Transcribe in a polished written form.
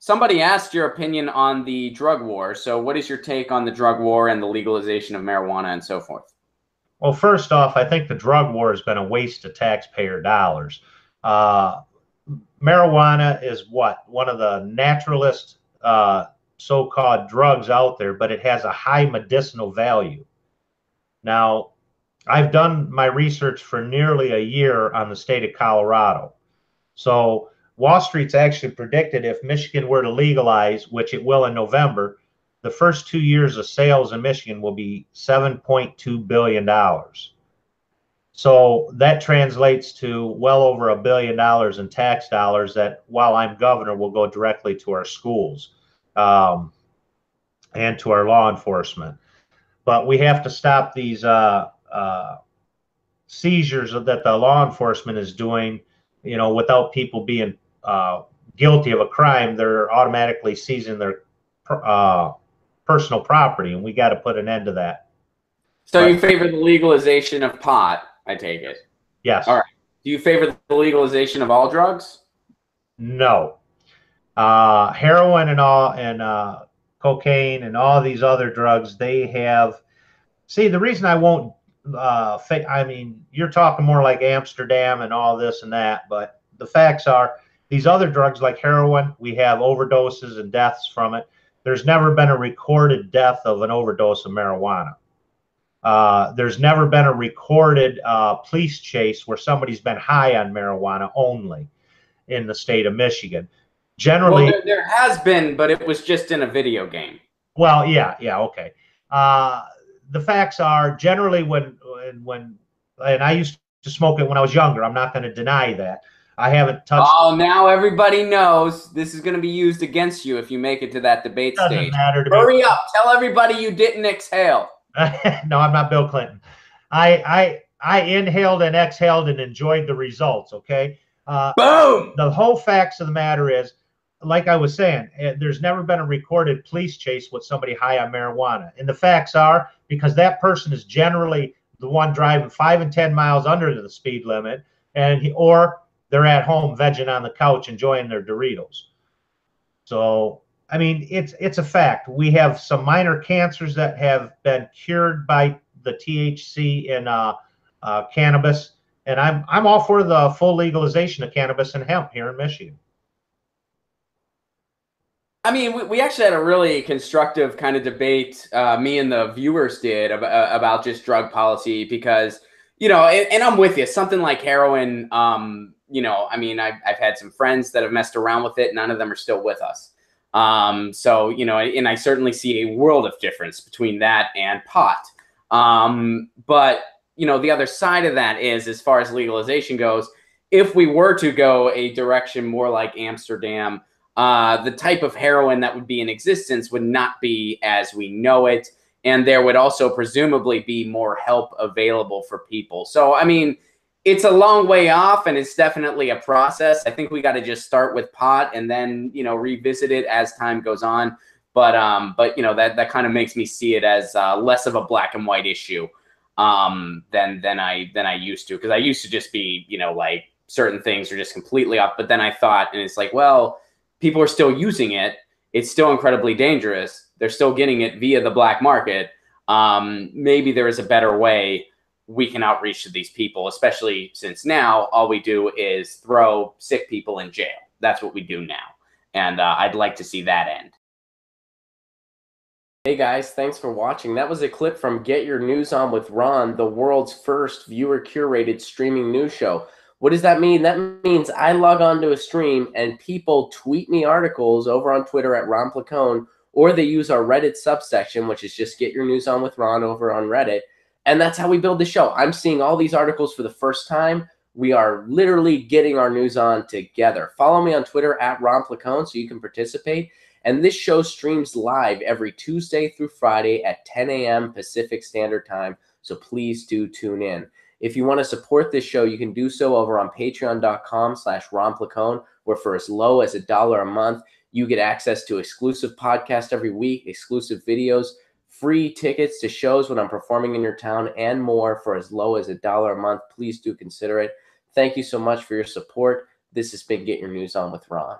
somebody asked your opinion on the drug war. So what is your take on the drug war and the legalization of marijuana and so forth? Well, first off, I think the drug war has been a waste of taxpayer dollars. Marijuana is one of the naturalist so-called drugs out there, but it has a high medicinal value. Now, I've done my research for nearly a year on the state of Colorado. So Wall Street's actually predicted if Michigan were to legalize, which it will in November, the first 2 years of sales in Michigan will be $7.2 billion. So that translates to well over $1 billion in tax dollars that, while I'm governor, will go directly to our schools and to our law enforcement. But we have to stop these seizures that the law enforcement is doing, you know, without people being guilty of a crime. They're automatically seizing their personal property, and we got to put an end to that. So you favor the legalization of pot, I take it? Yes. All right. Do you favor the legalization of all drugs? No. Heroin and cocaine and all these other drugs, they have. See, the reason I won't, I mean, you're talking more like Amsterdam and all this and that, but the facts are these other drugs like heroin, we have overdoses and deaths from it. There's never been a recorded death of an overdose of marijuana. There's never been a recorded police chase where somebody's been high on marijuana only in the state of Michigan. Generally, well, there has been, but it was just in a video game. Well, yeah, okay. The facts are generally when and I used to smoke it when I was younger. I'm not going to deny that. I haven't touched. Oh, now everybody knows this is going to be used against you if you make it to that debate stage. Doesn't matter to me. Hurry up! Tell everybody you didn't exhale. No, I'm not Bill Clinton. I inhaled and exhaled and enjoyed the results. Okay. Boom. The whole facts of the matter is, like I was saying, there's never been a recorded police chase with somebody high on marijuana. And the facts are, because that person is generally the one driving 5 and 10 miles under the speed limit, or they're at home vegging on the couch enjoying their Doritos. So, I mean, it's a fact. We have some minor cancers that have been cured by the THC in cannabis, and I'm all for the full legalization of cannabis and hemp here in Michigan. I mean, we actually had a really constructive kind of debate, me and the viewers did, about just drug policy because, you know, and I'm with you, something like heroin, you know, I mean, I've had some friends that have messed around with it. None of them are still with us. So, you know, and I certainly see a world of difference between that and pot. But, you know, the other side of that is, as far as legalization goes, if we were to go a direction more like Amsterdam, the type of heroin that would be in existence would not be as we know it. And there would also presumably be more help available for people. So, I mean, it's a long way off and it's definitely a process. I think we got to just start with pot and then, you know, revisit it as time goes on. But you know, that kind of makes me see it as less of a black and white issue than I used to. Because I used to just be, you know, like certain things are just completely off. But then I thought, and it's like, well, people are still using it. It's still incredibly dangerous. They're still getting it via the black market. Maybe there is a better way we can outreach to these people, especially since now all we do is throw sick people in jail. That's what we do now. And I'd like to see that end. Hey guys, thanks for watching. That was a clip from Get Your News On with Ron, the world's first viewer-curated streaming news show. What does that mean? That means I log on to a stream and people tweet me articles over on Twitter at Ron Placone, or they use our Reddit subsection, which is just Get Your News On with Ron over on Reddit. And that's how we build the show. I'm seeing all these articles for the first time. We are literally getting our news on together. Follow me on Twitter at Ron Placone so you can participate. And this show streams live every Tuesday through Friday at 10 a.m. Pacific Standard Time. So please do tune in. If you want to support this show, you can do so over on patreon.com/Ron Placone, where for as low as $1 a month, you get access to exclusive podcasts every week, exclusive videos, free tickets to shows when I'm performing in your town, and more for as low as $1 a month. Please do consider it. Thank you so much for your support. This has been Get Your News On with Ron.